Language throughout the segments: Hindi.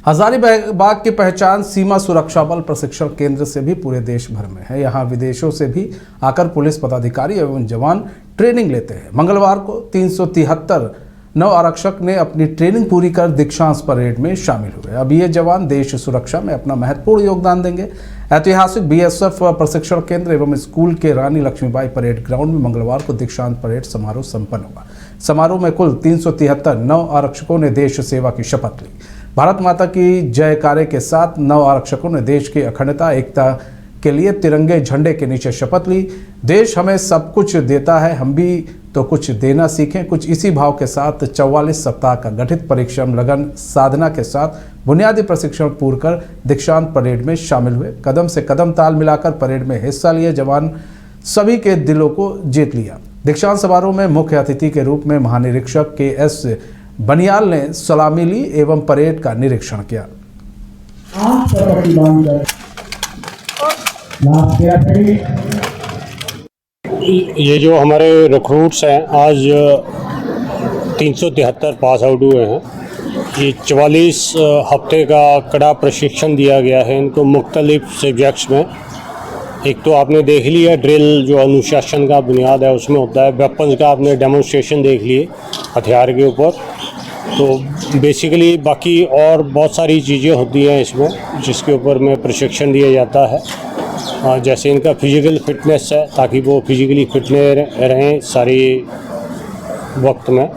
हजारीबाग की पहचान सीमा सुरक्षा बल प्रशिक्षण केंद्र से भी पूरे देश भर में है। यहाँ विदेशों से भी आकर पुलिस पदाधिकारी एवं जवान ट्रेनिंग लेते हैं। मंगलवार को 373 नव आरक्षक ने अपनी ट्रेनिंग पूरी कर दीक्षांत परेड में शामिल हुए। अब ये जवान देश सुरक्षा में अपना महत्वपूर्ण योगदान देंगे। ऐतिहासिक बीएसएफ प्रशिक्षण केंद्र एवं स्कूल के रानी लक्ष्मीबाई परेड ग्राउंड में मंगलवार को दीक्षांत परेड समारोह संपन्न हुआ। समारोह में कुल 373 नव आरक्षकों ने देश सेवा की शपथ ली। भारत माता की जयकारे के साथ नव आरक्षकों ने देश की अखंडता एकता के लिए तिरंगे झंडे के नीचे शपथ ली। देश हमें सब कुछ देता है, हम भी तो कुछ देना सीखें। कुछ इसी भाव के साथ 44 सप्ताह का गठित परिश्रम, लगन, साधना के साथ बुनियादी प्रशिक्षण पूर्ण कर दीक्षांत परेड में शामिल हुए। कदम से कदम ताल मिलाकर परेड में हिस्सा लिए जवान सभी के दिलों को जीत लिया। दीक्षांत समारोह में मुख्य अतिथि के रूप में महानिरीक्षक के.एस. बनियाल ने सलामी ली एवं परेड का निरीक्षण किया। ये जो हमारे रिक्रूट्स हैं आज 373 पास आउट हुए हैं। ये 44 हफ्ते का कड़ा प्रशिक्षण दिया गया है इनको मुख्तलिफ सब्जेक्ट्स में। एक तो आपने देख लिया ड्रिल जो अनुशासन का बुनियाद है उसमें होता है। वेपन्स का आपने डेमोन्स्ट्रेशन देख लिए हथियार के ऊपर। तो बेसिकली बाकी और बहुत सारी चीज़ें होती हैं इसमें जिसके ऊपर में प्रशिक्षण दिया जाता है। जैसे इनका फिजिकल फिटनेस है ताकि वो फिजिकली फिटने रहें सारी वक्त में।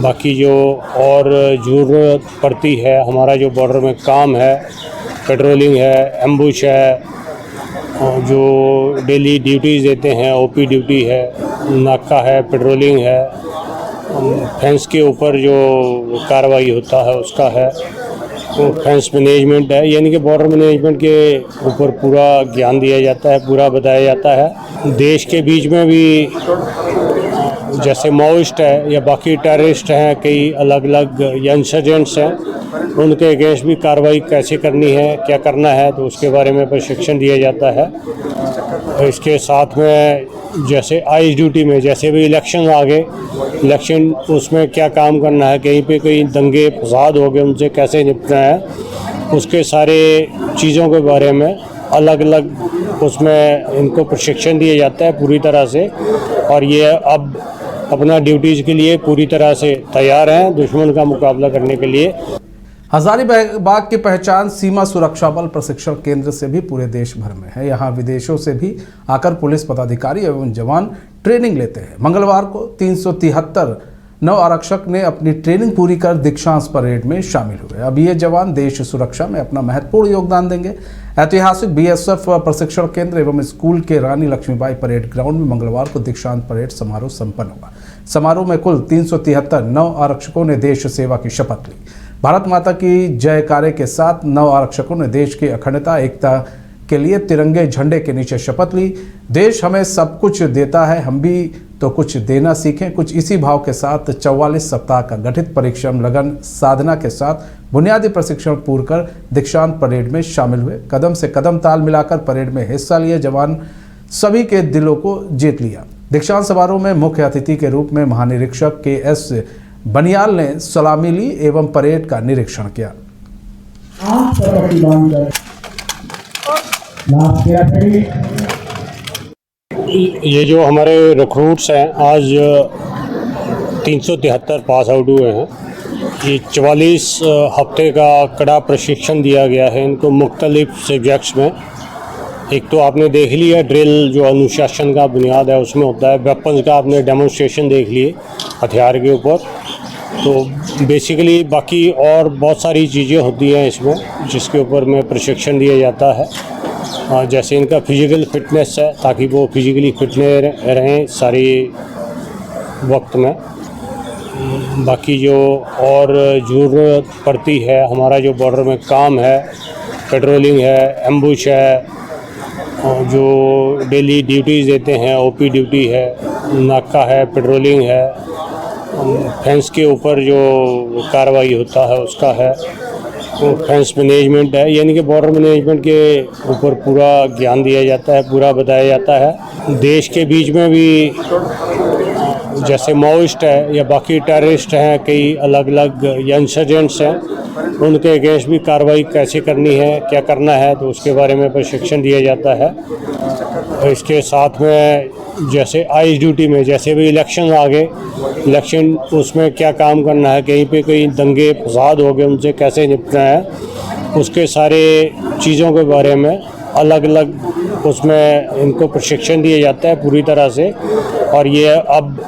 बाकी जो और ज़रूरत पड़ती है हमारा जो बॉर्डर में काम है, पेट्रोलिंग है, एम्बुश है, जो डेली ड्यूटीज़ देते हैं, ओपी ड्यूटी है, नाका है, पेट्रोलिंग है, फेंस के ऊपर जो कार्रवाई होता है उसका है, वो फेंस मैनेजमेंट है। यानी कि बॉर्डर मैनेजमेंट के ऊपर पूरा ज्ञान दिया जाता है, पूरा बताया जाता है। देश के बीच में भी जैसे माओइस्ट है या बाकी टेररिस्ट हैं, कई अलग अलग या इंसर्जेंट्स हैं, उनके अगेंस्ट भी कार्रवाई कैसे करनी है, क्या करना है, तो उसके बारे में प्रशिक्षण दिया जाता है। इसके साथ में जैसे आइस ड्यूटी में जैसे भी इलेक्शन आ गए, इलेक्शन उसमें क्या काम करना है, कहीं पे कोई दंगे फसाद हो गए उनसे कैसे निपटना है, उसके सारे चीज़ों के बारे में अलग अलग उसमें इनको प्रशिक्षण दिया जाता है पूरी तरह से। और ये अब अपना ड्यूटीज़ के लिए पूरी तरह से तैयार हैं दुश्मन का मुकाबला करने के लिए। हजारीबाग की पहचान सीमा सुरक्षा बल प्रशिक्षण केंद्र से भी पूरे देश भर में है। यहाँ विदेशों से भी आकर पुलिस पदाधिकारी एवं जवान ट्रेनिंग लेते हैं। मंगलवार को 373 नव आरक्षक ने अपनी ट्रेनिंग पूरी कर दीक्षांत परेड में शामिल हुए। अब ये जवान देश सुरक्षा में अपना महत्वपूर्ण योगदान देंगे। ऐतिहासिक बीएसएफ प्रशिक्षण केंद्र एवं स्कूल के रानी लक्ष्मीबाई परेड ग्राउंड में मंगलवार को दीक्षांत परेड समारोह संपन्न हुआ। समारोह में कुल 373 नव आरक्षकों ने देश सेवा की शपथ ली। भारत माता की जयकारे के साथ नव आरक्षकों ने देश की अखंडता एकता के लिए तिरंगे झंडे के नीचे शपथ ली। देश हमें सब कुछ देता है, हम भी तो कुछ देना सीखें। कुछ इसी भाव के साथ 44 सप्ताह का गठित परिश्रम, लगन, साधना के साथ बुनियादी प्रशिक्षण पूर्ण कर दीक्षांत परेड में शामिल हुए। कदम से कदम ताल मिलाकर परेड में हिस्सा लिए जवान सभी के दिलों को जीत लिया। दीक्षांत समारोह में मुख्य अतिथि के रूप में महानिरीक्षक के.एस. बनियाल ने सलामी ली एवं परेड का निरीक्षण किया। ये जो हमारे रिक्रूट्स हैं आज 373 पास आउट हुए हैं। ये 44 हफ्ते का कड़ा प्रशिक्षण दिया गया है इनको मुख्तलिफ सब्जेक्ट्स में। एक तो आपने देख लिया ड्रिल जो अनुशासन का बुनियाद है उसमें होता है। वेपन्स का आपने डेमोन्स्ट्रेशन देख लिए हथियार के ऊपर। तो बेसिकली बाकी और बहुत सारी चीज़ें होती हैं इसमें जिसके ऊपर में प्रशिक्षण दिया जाता है। जैसे इनका फिजिकल फिटनेस है ताकि वो फिजिकली फिटने रहें सारी वक्त में। बाकी जो और ज़रूरत पड़ती है हमारा जो बॉर्डर में काम है, पेट्रोलिंग है, एम्बुश है, जो डेली ड्यूटीज़ देते हैं, ओपी ड्यूटी है, नाका है, पेट्रोलिंग है, फेंस के ऊपर जो कार्रवाई होता है उसका है, वो फेंस मैनेजमेंट है। यानी कि बॉर्डर मैनेजमेंट के ऊपर पूरा ज्ञान दिया जाता है, पूरा बताया जाता है। देश के बीच में भी जैसे माओइस्ट है या बाकी टेररिस्ट हैं, कई अलग अलग या इंसर्जेंट्स हैं, उनके अगेंस्ट भी कार्रवाई कैसे करनी है, क्या करना है, तो उसके बारे में प्रशिक्षण दिया जाता है। इसके साथ में जैसे आइस ड्यूटी में जैसे भी इलेक्शन आ गए, इलेक्शन उसमें क्या काम करना है, कहीं पे कोई दंगे फसाद हो गए उनसे कैसे निपटना है, उसके सारे चीज़ों के बारे में अलग अलग उसमें इनको प्रशिक्षण दिया जाता है पूरी तरह से। और ये अब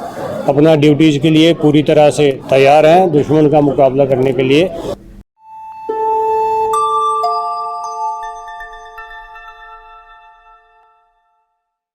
अपना ड्यूटीज़ के लिए पूरी तरह से तैयार हैं दुश्मन का मुकाबला करने के लिए।